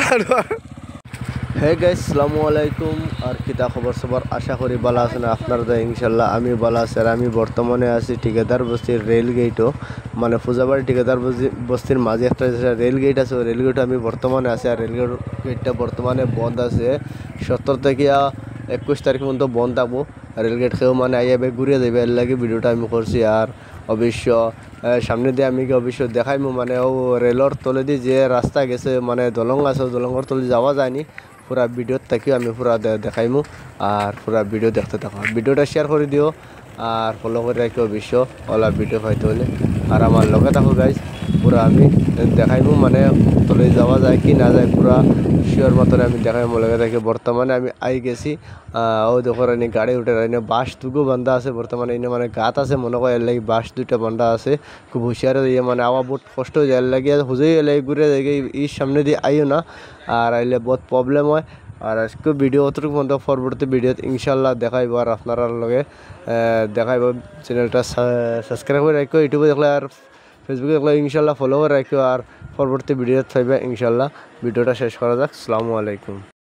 Hey guys আসসালামু আলাইকুম আর কিতা খবর সবার আশা করি ভালো আছেন আপনারা তো ইনশাল্লাহ আমি ভালো আছি আর আমি বর্তমানে আছি ঠিকাদার বস্তির রেল গেটও মানে ফুজাবাড়ি ঠিকাদার বস্তির মাঝে একটা রেল গেট আছে ওই রেল গেটে আমি বর্তমানে আছি আর রেল গেটটা বর্তমানে বন্ধ আছে 17 থেকে 21 তারিখ পর্যন্ত বন্ধ থাকবো রেল গেট খেয়েও মানে আইয়াবে ঘুরে যাবে এর লাগে ভিডিওটা আমি করছি আর অবশ্য সামনে দিয়ে আমি অবশ্য দেখাইমু মানে ও রেলর তলে দিয়ে যে রাস্তা গেছে মানে দলং আছে দলংর তলে যাওয়া যায়নি পুরা ভিডিওত থাকিও আমি পুরা দেখাইমু আর পুরা ভিডিও দেখতে থাকো ভিডিওটা শেয়ার করে দিও আর ফলো করে রাখিও অবশ্য ওলা ভিডিও পাইতে হলে আর আমার লগে থাকো গাইজ পুরা আমি দেখাইমু মানে তলে যাওয়া যায় কি না যায় পুরা শিওর মতন আমি দেখাইমু লগে থাকি বর্তমানে আমি আই গেছি ও দেখো রানি গাড়ি উঠে রানি বাস দুগো বান্ধা আছে বর্তমানে এনে মানে গাত আছে মনে হয় এর লাগি বাস দুইটা বান্ধা আছে খুব হুঁশিয়ারে দিয়ে মানে আওয়া বহুত কষ্ট হয়ে যায় এর লাগি হুজেই এর লাগি ঘুরে দেখে এই সামনে দিয়ে আইও না আর আইলে বহুত প্রবলেম হয় আর আজকে ভিডিও অতটুকু মতো পরবর্তী ভিডিওতে ইনশাল্লাহ দেখাইব আর আপনার লগে দেখাইব চ্যানেলটা সাবস্ক্রাইব করে রাখো ইউটিউবে দেখলে আর ফেসবুকে দেখলে ইনশাল্লাহ ফলো করে রাখো আর পরবর্তী ভিডিওতে থাকবে ইনশাল্লাহ ভিডিওটা শেষ করা যাক আসসালামু আলাইকুম।